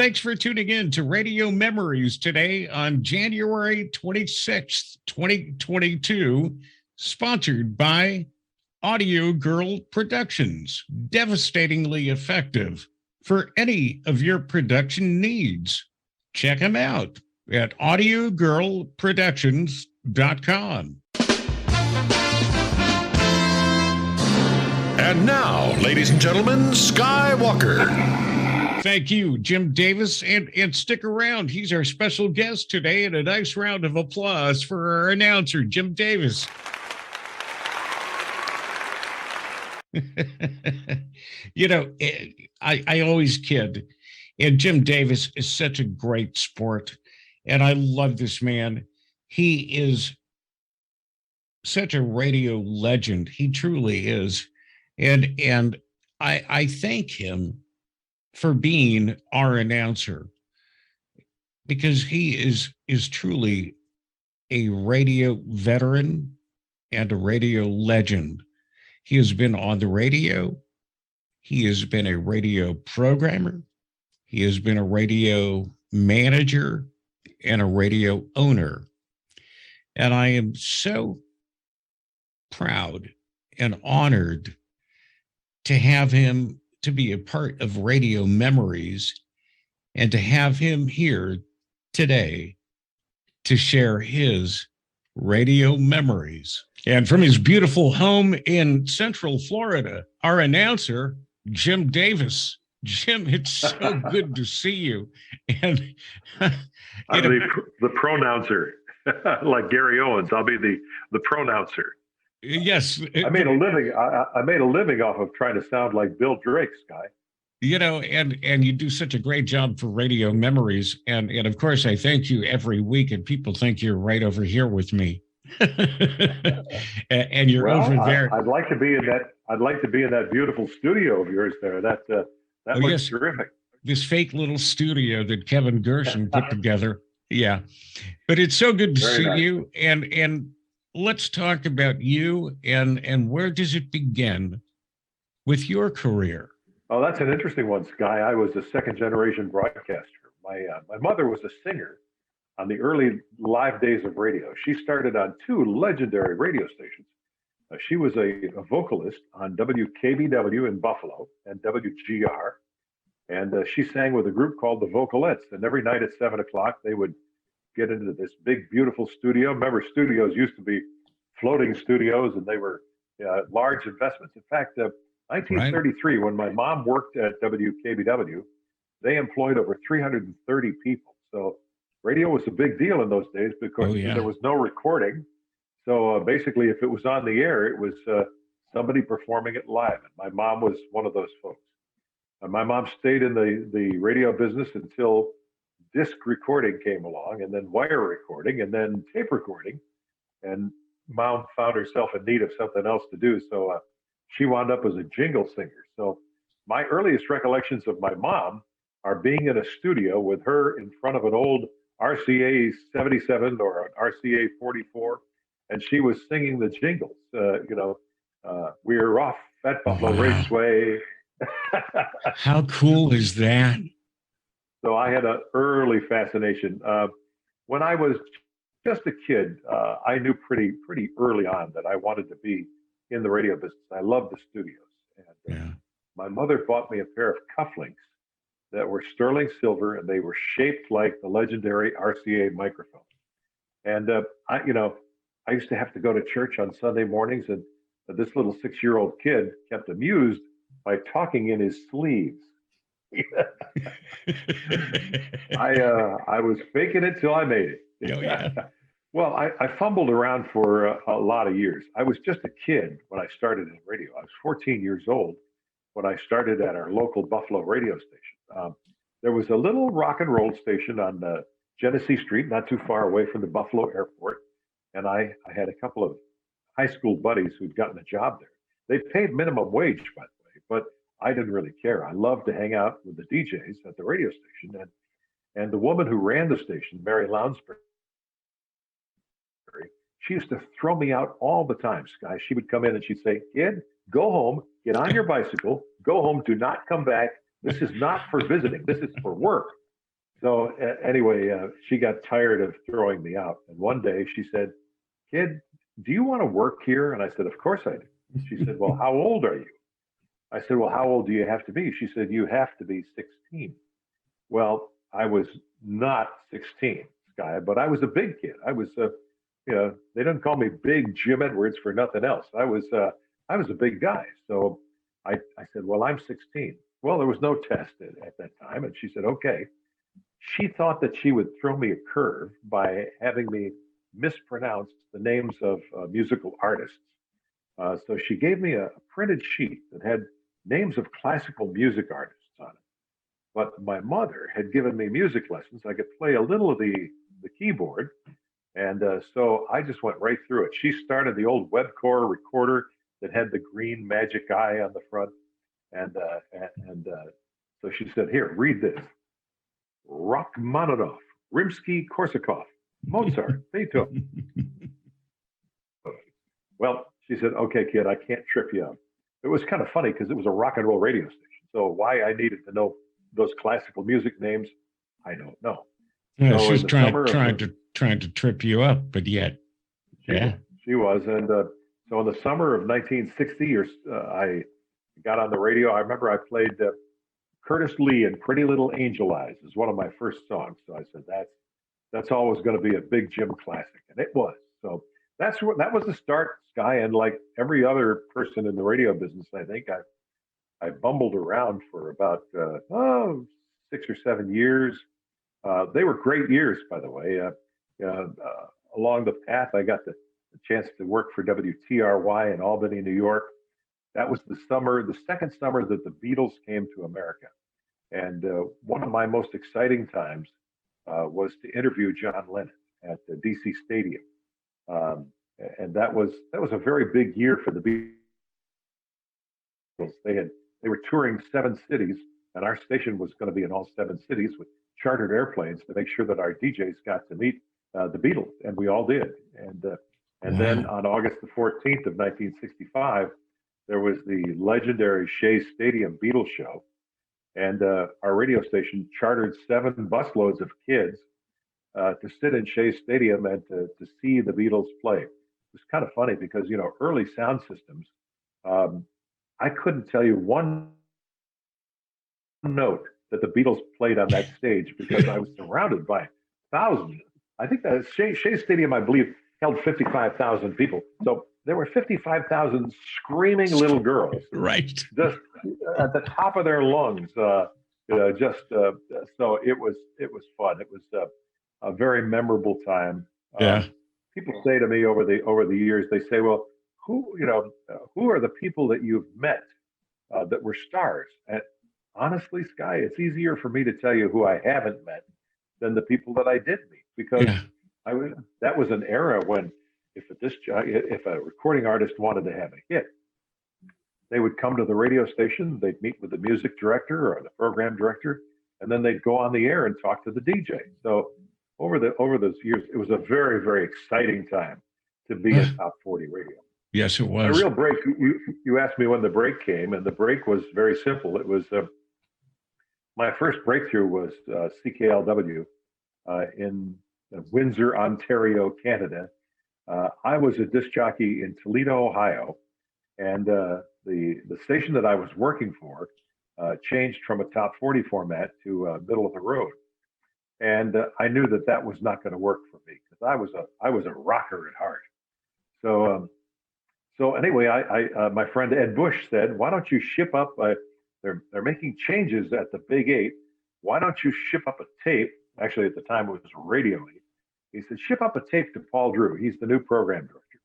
Thanks for tuning in to Radio Memories today on January 26th, 2022, sponsored by Audio Girl Productions, devastatingly effective for any of your production needs. Check them out at audiogirlproductions.com. And now, ladies and gentlemen, Skywalker. Thank you, Jim Davis, and stick around. He's our special guest today, and a nice round of applause for our announcer, Jim Davis. You know, I always kid, and Jim Davis is such a great sport, and I love this man. He is such a radio legend. He truly is. And I thank him for being our announcer, because he is truly a radio veteran and a radio legend. He has been on the radio. He has been a radio programmer. He has been a radio manager and a radio owner. And I am so proud and honored to have him to be a part of Radio Memories and to have him here today to share his radio memories. And from his beautiful home in Central Florida, our announcer, Jim Davis. Jim, it's so good to see you. And I'm the pronouncer, like Gary Owens. I'll be the pronouncer. Yes, I made a living. I made a living off of trying to sound like Bill Drake, Sky. You know, and you do such a great job for Radio Memories, and of course I thank you every week, and people think you're right over here with me, and you're over there. I'd like to be in that. I'd like to be in that beautiful studio of yours there. That looks terrific. This fake little studio that Kevin Gershon put together. Yeah, but it's so good to see you, and let's talk about you and where does it begin with your career? Oh, that's an interesting one, Sky. I was a second generation broadcaster. My mother was a singer on the early live days of radio. She started on two legendary radio stations. She was a vocalist on WKBW in Buffalo and WGR. And she sang with a group called the Vocalettes. And every night at 7 o'clock, they would get into this big, beautiful studio. Remember, studios used to be floating studios, and they were large investments. In fact, 1933, when my mom worked at WKBW, they employed over 330 people. So radio was a big deal in those days because there was no recording. So basically, if it was on the air, it was somebody performing it live. And my mom was one of those folks. And my mom stayed in the radio business until disc recording came along, and then wire recording, and then tape recording. And Mom found herself in need of something else to do. So she wound up as a jingle singer. So my earliest recollections of my mom are being in a studio with her in front of an old RCA 77 or an RCA 44. And she was singing the jingles, we're off at Buffalo Raceway. How cool is that? So I had an early fascination. When I was just a kid, I knew pretty early on that I wanted to be in the radio business. I loved the studios. And my mother bought me a pair of cufflinks that were sterling silver, and they were shaped like the legendary RCA microphone. And I used to have to go to church on Sunday mornings, and this little 6-year-old kid kept amused by talking in his sleeves. I was faking it till I made it. Oh, yeah. Well, I fumbled around for a lot of years. I was just a kid when I started in radio. I was 14 years old when I started at our local Buffalo radio station. There was a little rock and roll station on Genesee Street, not too far away from the Buffalo airport. And I had a couple of high school buddies who'd gotten a job there. They paid minimum wage, by the way, but I didn't really care. I loved to hang out with the DJs at the radio station. And the woman who ran the station, Mary Lounsbury, she used to throw me out all the time, Sky. She would come in and she'd say, "Kid, go home, get on your bicycle, go home, do not come back. This is not for visiting. This is for work." So anyway, she got tired of throwing me out. And one day she said, "Kid, do you want to work here?" And I said, "Of course I do." She said, "Well, how old are you?" I said, "Well, how old do you have to be?" She said, "You have to be 16." Well, I was not 16, Sky, but I was a big kid. I was, they didn't call me Big Jim Edwards for nothing else. I was a big guy. So I said, "Well, I'm 16." Well, there was no test at that time. And she said, "Okay." She thought that she would throw me a curve by having me mispronounce the names of musical artists. So she gave me a printed sheet that had names of classical music artists on it. But my mother had given me music lessons. I could play a little of the keyboard. And so I just went right through it. She started the old Webcore recorder that had the green magic eye on the front. And so she said, "Here, read this. Rachmaninoff, Rimsky-Korsakov, Mozart, Beethoven." Well, she said, "Okay, kid, I can't trip you up." It was kind of funny because it was a rock and roll radio station. So why I needed to know those classical music names, I don't know. Yeah, So she's in the summer trying to trip you up, but yet, yeah. she was. And so in the summer of 1960, I got on the radio. I remember I played Curtis Lee and "Pretty Little Angel Eyes" is one of my first songs. So I said, that's always going to be a big Jim classic, and it was. So that was the start, Sky. And like every other person in the radio business, I think I bumbled around for about 6 or 7 years. They were great years, by the way. Along the path, I got the chance to work for WTRY in Albany, New York. That was the second summer that the Beatles came to America. And one of my most exciting times was to interview John Lennon at the DC Stadium. Um, and that was a very big year for the Beatles. They were touring 7 cities, and our station was going to be in all 7 cities with chartered airplanes to make sure that our DJs got to meet the Beatles, and we all did. And then on August the 14th of 1965, there was the legendary Shea Stadium Beatles show, and our radio station chartered 7 busloads of kids to sit in Shea Stadium and to see the Beatles play. It was kind of funny because early sound systems. I couldn't tell you one note that the Beatles played on that stage because I was surrounded by thousands. I think that Shea Stadium, I believe, held 55,000 people. So there were 55,000 screaming little girls, Right. just at the top of their lungs. So it was fun. It was a very memorable time. Yeah. People say to me over the years, they say, "Well, who are the people that you've met that were stars?" And honestly, Sky, it's easier for me to tell you who I haven't met than the people that I did meet, because that was an era when if a recording artist wanted to have a hit, they would come to the radio station, they'd meet with the music director or the program director, and then they'd go on the air and talk to the DJ. So over those years, it was a very, very exciting time to be in top 40 radio. Yes, it was. A real break. You asked me when the break came, and the break was very simple. It was my first breakthrough was CKLW in Windsor, Ontario, Canada. I was a disc jockey in Toledo, Ohio, and the station that I was working for changed from a top 40 format to middle of the road, and I knew that was not going to work for me because I was a rocker at heart. So anyway, my friend Ed Bush said, "Why don't you ship up? They're making changes at the Big 8. Why don't you ship up a tape?" Actually, at the time it was Radio 8. He said, "Ship up a tape to Paul Drew. He's the new program director."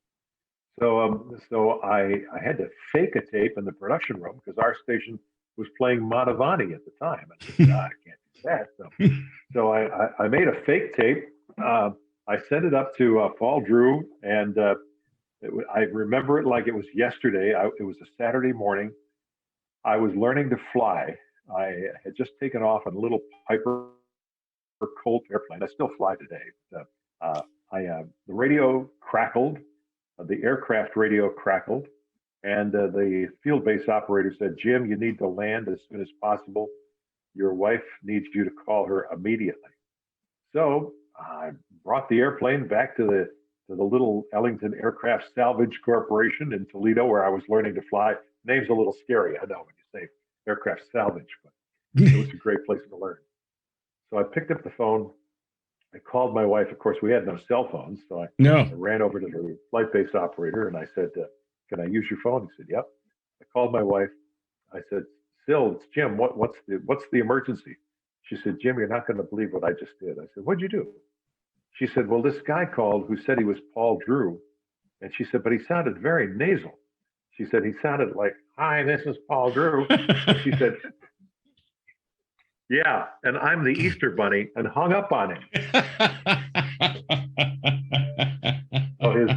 So I had to fake a tape in the production room because our station was playing Mantovani at the time. I said, I can't do that. So I made a fake tape. I sent it up to Paul Drew, and I remember it like it was yesterday. It was a Saturday morning. I was learning to fly. I had just taken off on a little Piper Colt airplane. I still fly today. The radio crackled. The aircraft radio crackled. And the field base operator said, "Jim, you need to land as soon as possible. Your wife needs you to call her immediately. So I brought the airplane back to the little Ellington Aircraft Salvage Corporation in Toledo, where I was learning to fly. Name's a little scary, I know, when you say aircraft salvage, but it was a great place to learn. So I picked up the phone. I called my wife. Of course, we had no cell phones, so I No. ran over to the flight base operator and I said, "Can I use your phone?" He said, "Yep." I called my wife. I said, "Sil, it's Jim. What's the emergency?" She said, "Jim, you're not going to believe what I just did." I said, "What'd you do?" She said, "Well, this guy called who said he was Paul Drew," and she said, "But he sounded very nasal." She said, "He sounded like, 'Hi, this is Paul Drew.'" And she said, "Yeah, and I'm the Easter Bunny," and hung up on him.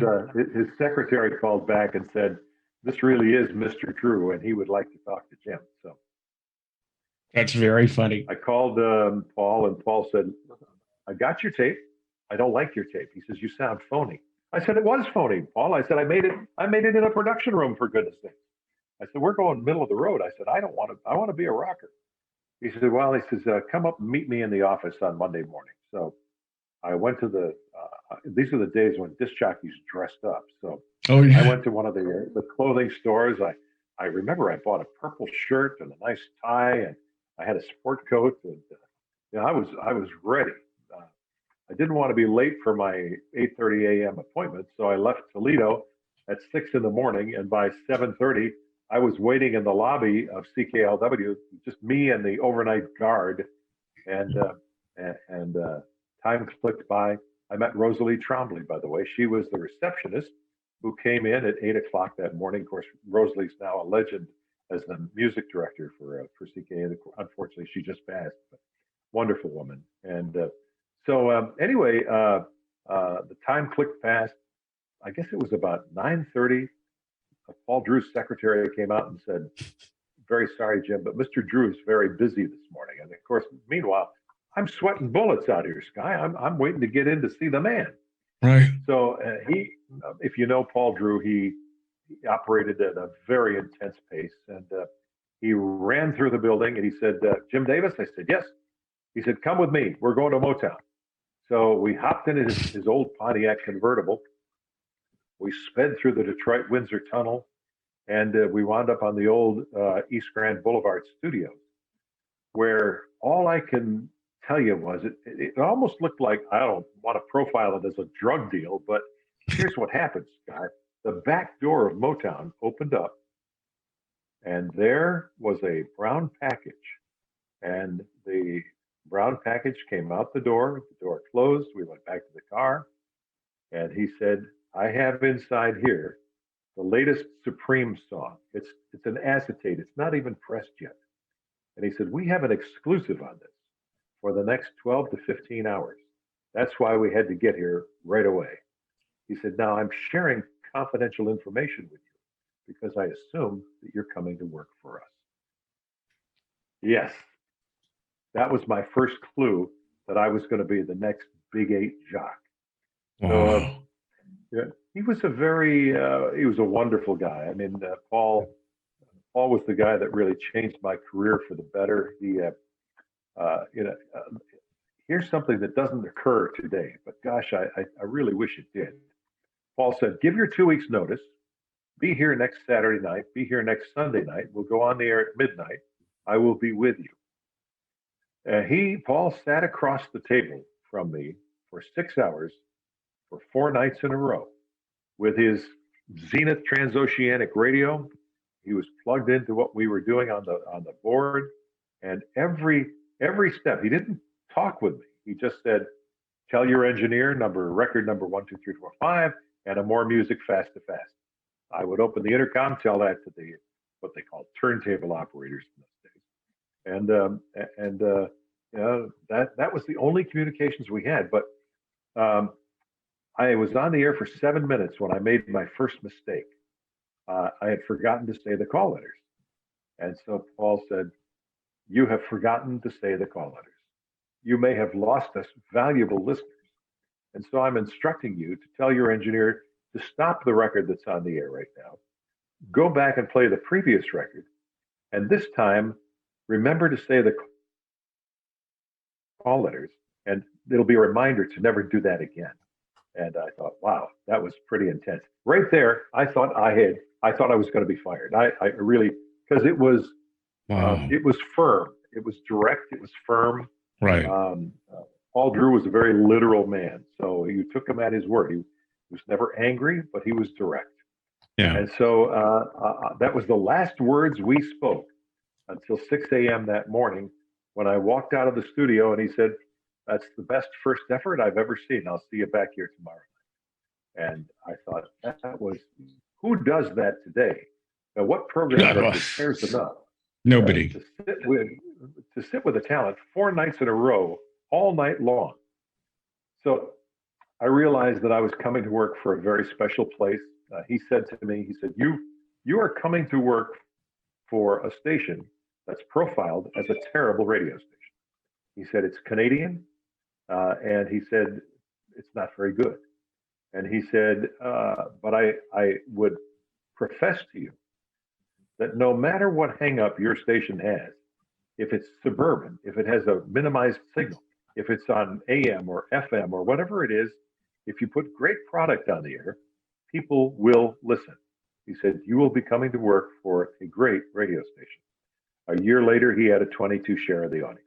So his secretary called back and said, "This really is Mr. Drew, and he would like to talk to Jim." So That's very funny. I called Paul, and Paul said, "I got your tape. I don't like your tape." He says, "You sound phony." I said, "It was phony, Paul." I said, I made it in a production room, for goodness sake." I said, "We're going middle of the road." I said, I want to be a rocker." He said, "Well," he says, "Come up and meet me in the office on Monday morning." So I went to these are the days when disc jockeys dressed up. So Oh, yeah. I went to one of the clothing stores. I remember I bought a purple shirt and a nice tie, and I had a sport coat, and I was ready. Uh, I didn't want to be late for my 8:30 a.m. appointment, so I left Toledo at 6 in the morning, and by 7:30 I was waiting in the lobby of CKLW, just me and the overnight guard, and time clicked by. I met Rosalie Trombley, by the way. She was the receptionist who came in at 8 o'clock that morning. Of course, Rosalie's now a legend as the music director for CK. Unfortunately, she just passed, but wonderful woman. And anyway, the time clicked past. I guess it was about 9:30. Paul Drew's secretary came out and said, "Very sorry, Jim, but Mr. Drew is very busy this morning." And of course, meanwhile, I'm sweating bullets out here, Sky. I'm waiting to get in to see the man. Right. So if you know Paul Drew, he operated at a very intense pace, and he ran through the building and he said, "Jim Davis?" I said, "Yes." He said, "Come with me. We're going to Motown." So we hopped in his old Pontiac convertible. We sped through the Detroit Windsor Tunnel, and we wound up on the old East Grand Boulevard studios, where all I can tell you was it almost looked like, I don't want to profile it as a drug deal, but here's what happened, Scott. The back door of Motown opened up, and there was a brown package, and the brown package came out the door closed. We went back to the car, and he said, "I have inside here the latest Supreme song. It's an acetate. It's not even pressed yet." And he said, "We have an exclusive on this for the next 12 to 15 hours. That's why we had to get here right away." He said, "Now I'm sharing confidential information with you because I assume that you're coming to work for us." Yes, that was my first clue that I was going to be the next Big Eight jock. So Wow. yeah, he was he was a wonderful guy. I mean, Paul was the guy that really changed my career for the better. He, here's something that doesn't occur today, but gosh, I really wish it did. Paul said, "Give your 2 weeks notice. Be here next Saturday night. Be here next Sunday night. We'll go on the air at midnight. I will be with you." Paul sat across the table from me for 6 hours for 4 nights in a row with his Zenith transoceanic radio. He was plugged into what we were doing on the board, and every step, he didn't talk with me. He just said, "Tell your engineer record number 1 2 3 4 5, and a more music fast to fast." I would open the intercom, tell that to what they called turntable operators in those days, and that was the only communications we had. But I was on the air for 7 minutes when I made my first mistake. I had forgotten to say the call letters. And so Paul said, "You have forgotten to say the call letters. You may have lost us valuable listeners. And so I'm instructing you to tell your engineer to stop the record that's on the air right now. Go back and play the previous record. And this time, remember to say the call letters, and it'll be a reminder to never do that again. And I thought, wow, that was pretty intense. Right there, I thought I was going to be fired. I really, because Wow. it was firm, it was direct, it was firm. Right. Paul Drew was a very literal man, so you took him at his word. He was never angry, but he was direct. Yeah. And so that was the last words we spoke until 6 a.m. that morning when I walked out of the studio and he said, "That's the best first effort I've ever seen. I'll see you back here tomorrow." And I thought, that was, who does that today? Now, what program cares enough Nobody. to sit with a talent 4 nights in a row, all night long? So I realized that I was coming to work for a very special place. He said to me, he said, you are coming to work for a station that's profiled as a terrible radio station. He said, it's Canadian. And he said, it's not very good. And he said, but I would profess to you that no matter what hang up your station has, if it's suburban, if it has a minimized signal, if it's on AM or FM or whatever it is, if you put great product on the air, people will listen. He said, you will be coming to work for a great radio station. A year later, he had a 22 share of the audience.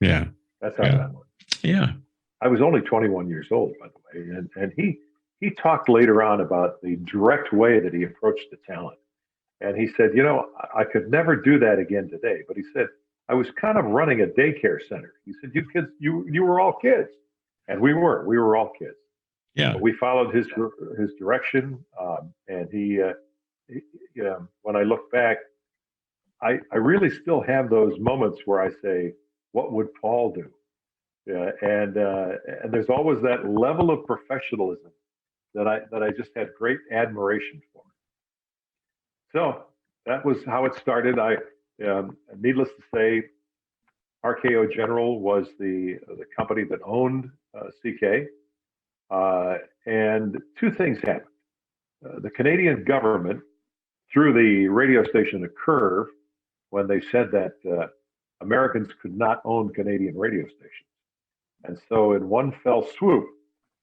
Yeah. That's how that worked. Yeah. I was only 21 years old, by the way. And he talked later on about the direct way that he approached the talent. And he said, I could never do that again today. But he said, I was kind of running a daycare center. He said, you kids, you were all kids. And we were all kids. Yeah. But we followed his direction. And he, when I look back, I really still have those moments where I say, what would Paul do? And there's always that level of professionalism that I just had great admiration for. So that was how it started. Needless to say, RKO General was the company that owned CK, and two things happened. The Canadian government threw the radio station a curve when they said that Americans could not own Canadian radio stations. And so in one fell swoop,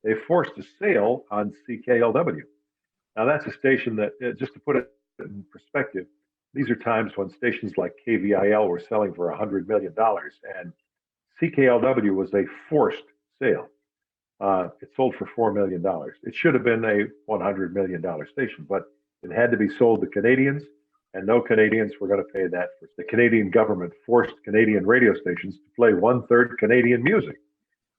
they forced a sale on CKLW. Now that's a station that, just to put it in perspective, these are times when stations like KVIL were selling for $100 million, and CKLW was a forced sale. It sold for $4 million. It should have been a $100 million station, but it had to be sold to Canadians, and no Canadians were going to pay that. The Canadian government forced Canadian radio stations to play 1/3 Canadian music.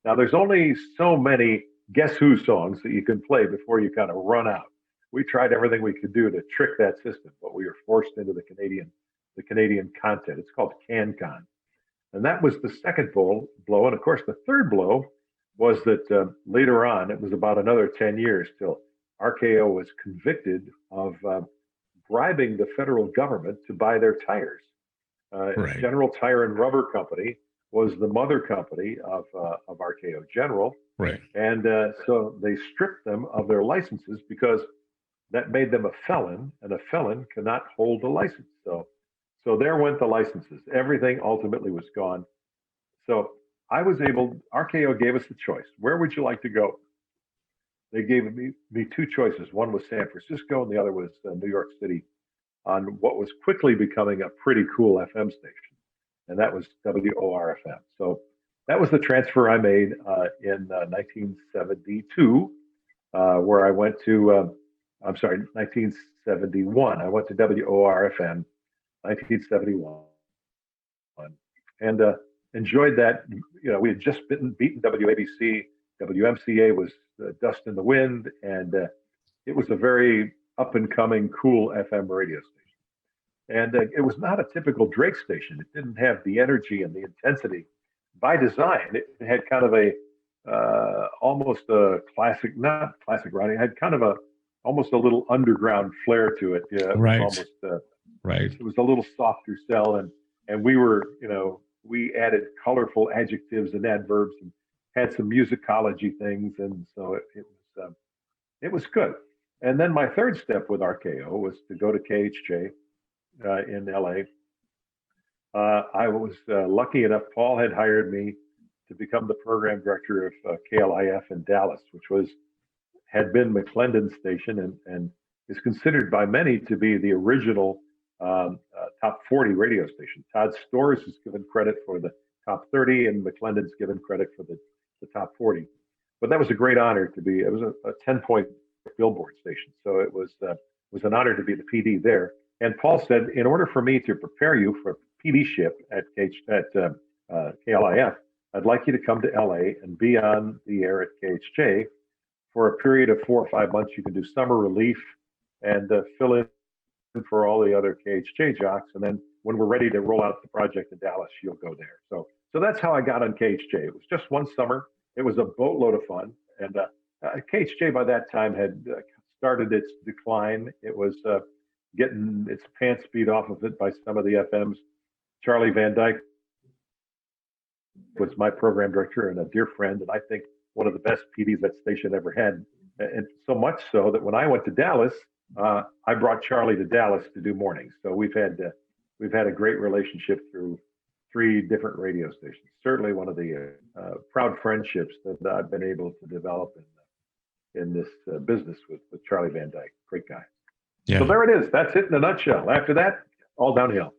Now, there's only so many Guess Who songs that you can play before you kind of run out. We tried everything we could do to trick that system, but we were forced into the Canadian content. It's called CanCon. And that was the second blow. And of course, the third blow was that later on, it was about another 10 years till RKO was convicted of bribing the federal government to buy their tires. Right. General Tire and Rubber Company was the mother company of RKO General. Right. And so they stripped them of their licenses because that made them a felon, and a felon cannot hold a license. So there went the licenses. Everything ultimately was gone. So RKO gave us the choice. Where would you like to go? They gave me two choices. One was San Francisco, and the other was New York City, on what was quickly becoming a pretty cool FM station, and that was WORFM. So that was the transfer I made in 1972, where I went to, 1971. I went to WORFM, 1971, and enjoyed that. We had just beaten WABC. WMCA was dust in the wind, and it was a very up and coming, cool FM radio station. And it was not a typical Drake station. It didn't have the energy and the intensity. By design, it had kind of a almost a classic, not classic rock. It had kind of almost a little underground flair to it. Yeah, it Right. was almost Right. It was a little softer sell, and we were, we added colorful adjectives and adverbs and had some musicology things, and so it was good. And then my third step with RKO was to go to KHJ in LA. I was lucky enough, Paul had hired me to to become the program director of KLIF in Dallas, which had been McClendon's station and is considered by many to be the original top 40 radio station. Todd Storrs is given credit for the top 30, and McClendon's given credit for the top 40. But that was a great honor to be. It was a 10-point Billboard station, so it was an honor to be the PD there. And Paul said, in order for me to prepare you for PDship at KLIF, I'd like you to come to LA and be on the air at KHJ for a period of 4 or 5 months. You can do summer relief and fill in for all the other KHJ jocks. And then when we're ready to roll out the project in Dallas, you'll go there. So that's how I got on KHJ. It was just one summer. It was a boatload of fun. And KHJ by that time had started its decline. It was getting its pants beat off of it by some of the FMs. Charlie Van Dyke was my program director and a dear friend, and I think one of the best PDs that station ever had. And so much so that when I went to Dallas, I brought Charlie to Dallas to do mornings. So we've had a great relationship through 3 different radio stations. Certainly one of the proud friendships that I've been able to develop in this business with Charlie Van Dyke. Great guy. Yeah. So there it is. That's it in a nutshell. After that, all downhill.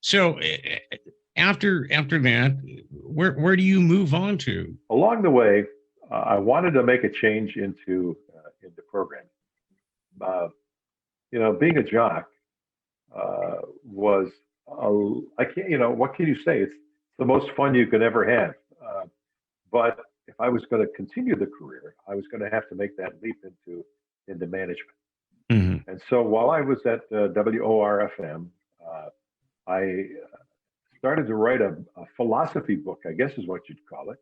So after that, where do you move on to? Along the way, I wanted to make a change into programming. Being a jock was I can't. What can you say? It's the most fun you could ever have. But if I was going to continue the career, I was going to have to make that leap into management. Mm-hmm. And so while I was at WORFM, I started to write a philosophy book, I guess is what you'd call it,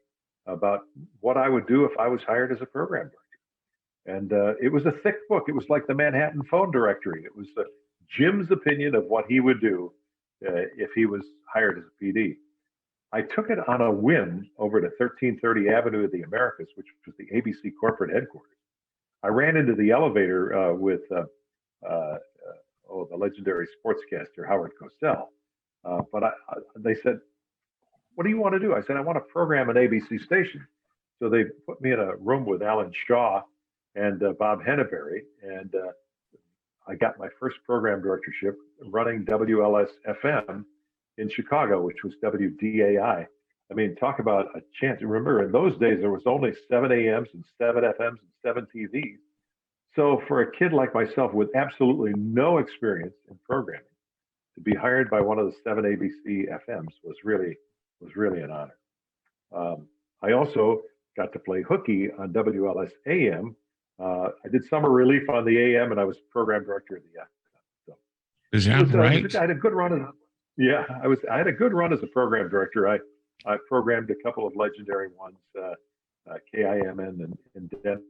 about what I would do if I was hired as a program director. And it was a thick book. It was like the Manhattan Phone Directory. It was Jim's opinion of what he would do if he was hired as a PD. I took it on a whim over to 1330 Avenue of the Americas, which was the ABC corporate headquarters. I ran into the elevator with the legendary sportscaster Howard Cosell. But they said, "What do you want to do?" I said, "I want to program an ABC station." So they put me in a room with Alan Shaw and Bob Henneberry, and I got my first program directorship running WLS-FM in Chicago, which was WDAI. I mean, talk about a chance. Remember, in those days, there was only 7 AMs and 7 FMs and 7 TVs. So for a kid like myself with absolutely no experience in programming, to be hired by one of the 7 ABC FMs was really an honor. I also got to play hooky on WLS AM. I did summer relief on the AM, and I was program director of the FM. So is that right? I had a good run. I had a good run as a program director. I programmed a couple of legendary ones, KIMN in Denver,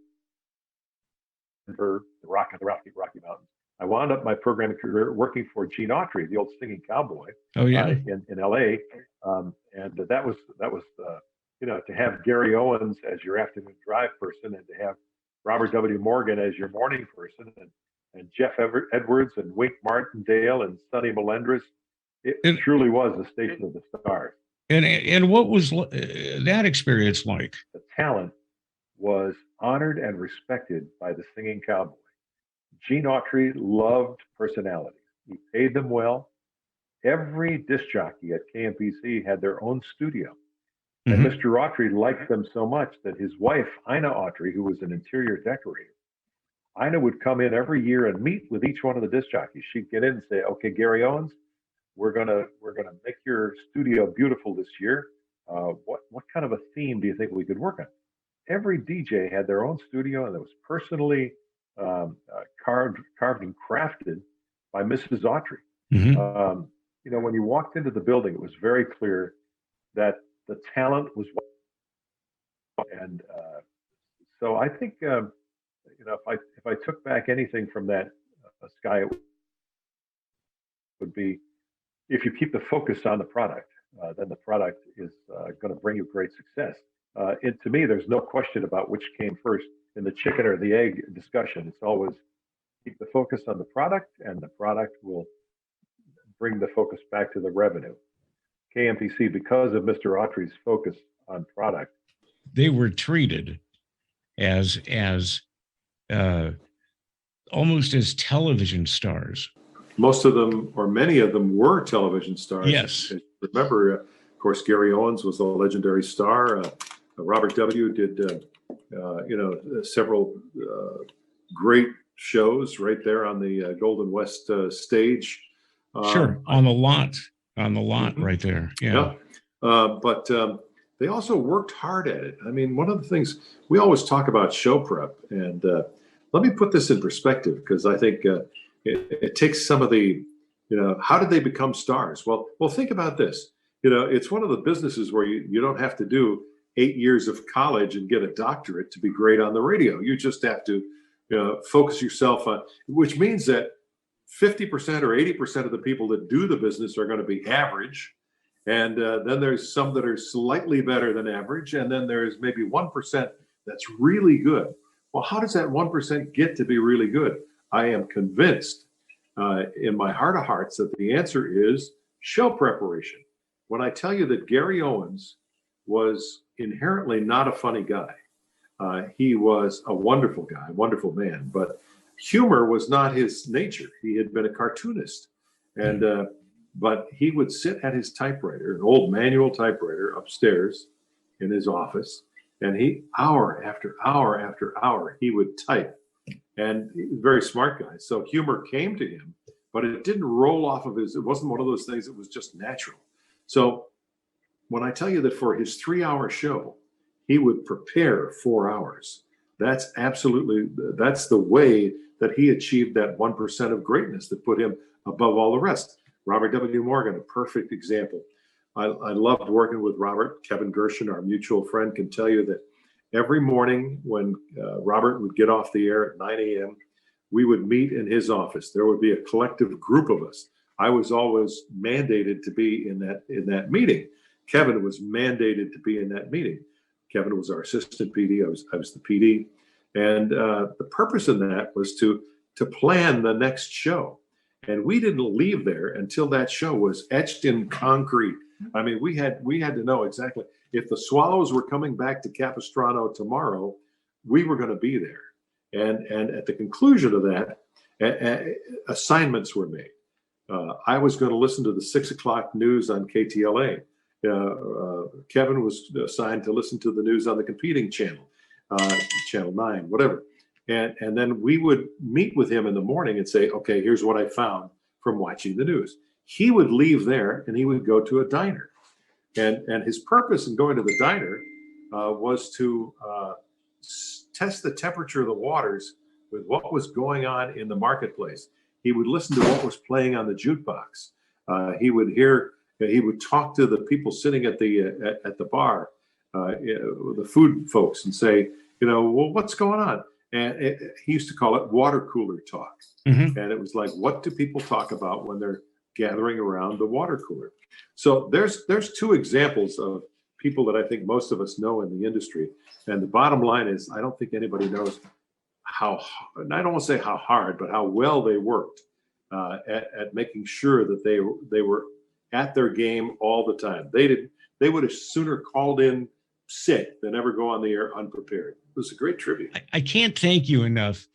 the Rocky Mountains. I wound up my programming career working for Gene Autry, the old singing cowboy, Oh yeah. in LA, and that was to have Gary Owens as your afternoon drive person, and to have Robert W. Morgan as your morning person, and Jeff Edwards and Wink Martindale and Sonny Melendres. It truly was a station of the stars. And what was that experience like? The talent was honored and respected by the singing cowboy. Gene Autry loved personalities. He paid them well. Every disc jockey at KMPC had their own studio. And Mr. Autry liked them so much that his wife, Ina Autry, who was an interior decorator, Ina would come in every year and meet with each one of the disc jockeys. She'd get in and say, "Okay, Gary Owens, we're gonna make your studio beautiful this year. What kind of a theme do you think we could work on?" Every DJ had their own studio, and it was personally carved and crafted by Mrs. Autry. When you walked into the building, it was very clear that the talent was, and so I think if I took back anything from that, Sky, it would be, if you keep the focus on the product, then the product is going to bring you great success. To me, there's no question about which came first in the chicken or the egg discussion. It's always keep the focus on the product, and the product will bring the focus back to the revenue. KMPC because of Mr. Autry's focus on product. They were treated as almost as television stars. Most of them, or many of them, were television stars. Yes. Remember, of course, Gary Owens was a legendary star. Robert W. did, several great shows right there on the Golden West stage. Sure, on the lot right there. Yeah. But they also worked hard at it. I mean, one of the things we always talk about show prep, and let me put this in perspective, because I think it takes some of the, how did they become stars? Well, think about this. It's one of the businesses where you don't have to do 8 years of college and get a doctorate to be great on the radio. You just have to focus yourself on, which means that 50% or 80% of the people that do the business are going to be average. And then there's some that are slightly better than average. And then there's maybe 1% that's really good. Well, how does that 1% get to be really good? I am convinced in my heart of hearts that the answer is show preparation. When I tell you that Gary Owens was inherently not a funny guy, he was a wonderful guy, a wonderful man, but humor was not his nature. He had been a cartoonist, and but he would sit at his typewriter, an old manual typewriter upstairs in his office, and he, hour after hour after hour, he would type. And he was a very smart guy. So humor came to him, but it didn't roll off of his, it wasn't one of those things that was just natural. So when I tell you that for his 3-hour show, he would prepare 4 hours, that's the way that he achieved that 1% of greatness that put him above all the rest. Robert W. Morgan, a perfect example. I loved working with Robert. Kevin Gershon, our mutual friend, can tell you that every morning when Robert would get off the air at 9 a.m., we would meet in his office. There would be a collective group of us. I was always mandated to be in that meeting. Kevin was mandated to be in that meeting. Kevin was our assistant PD. I was the PD. And the purpose in that was to plan the next show. And we didn't leave there until that show was etched in concrete. I mean, we had to know exactly if the Swallows were coming back to Capistrano tomorrow, we were going to be there. And at the conclusion of that, assignments were made. I was going to listen to the 6 o'clock news on KTLA. Kevin was assigned to listen to the news on the competing channel, Channel 9, whatever. And then we would meet with him in the morning and say, okay, here's what I found from watching the news. He would leave there and he would go to a diner. And his purpose in going to the diner was to test the temperature of the waters with what was going on in the marketplace. He would listen to what was playing on the jukebox. He would talk to the people sitting at the bar, the food folks, and say, well, what's going on? And he used to call it water cooler talk. Mm-hmm. And it was like, what do people talk about when they're gathering around the water cooler? So there's 2 examples of people that I think most of us know in the industry. And the bottom line is, I don't think anybody knows how, and I don't want to say how hard, but how well they worked at making sure that they were at their game all the time. They would have sooner called in sick than ever go on the air unprepared. It was a great tribute. I can't thank you enough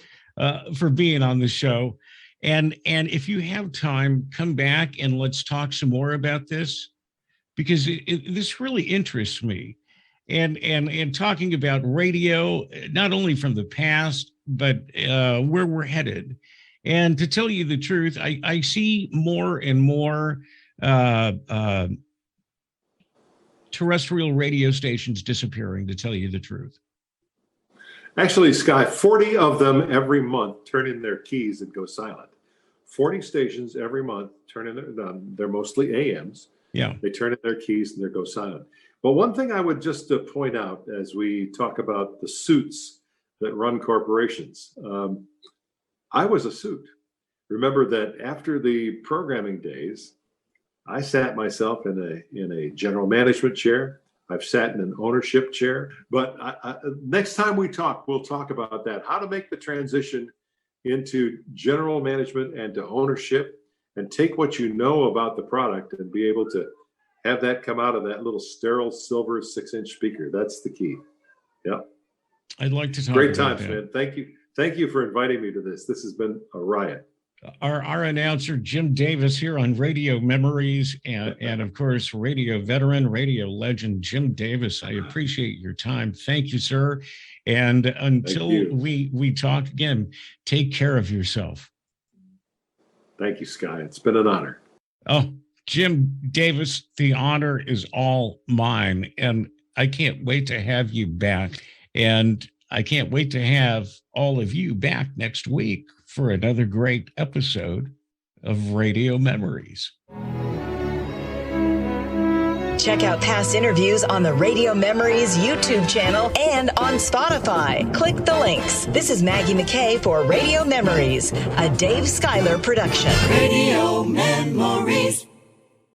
for being on the show. And if you have time, come back and let's talk some more about this, because this really interests me. And talking about radio, not only from the past, but where we're headed. And to tell you the truth, I see more and more terrestrial radio stations disappearing, to tell you the truth. Actually, Sky, 40 of them every month turn in their keys and go silent. 40 stations every month turn in they're mostly AMs. Yeah. They turn in their keys and they go silent. But one thing I would just point out as we talk about the suits that run corporations, I was a suit. Remember that after the programming days, I sat myself in a general management chair. I've sat in an ownership chair. But next time we talk, we'll talk about that, how to make the transition into general management and to ownership, and take what you know about the product and be able to have that come out of that little sterile silver 6-inch speaker. That's the key. Yep. I'd like to talk Great about times, that. man. Thank you. Thank you for inviting me to this. This has been a riot. Our announcer, Jim Davis, here on Radio Memories, and of course, radio veteran, radio legend, Jim Davis. I appreciate your time. Thank you, sir. And until we talk again, take care of yourself. Thank you, Sky. It's been an honor. Oh, Jim Davis, the honor is all mine. And I can't wait to have you back. And I can't wait to have all of you back next week for another great episode of Radio Memories. Check out past interviews on the Radio Memories YouTube channel and on Spotify. Click the links. This is Maggie McKay for Radio Memories, a Dave Schuyler production. Radio Memories.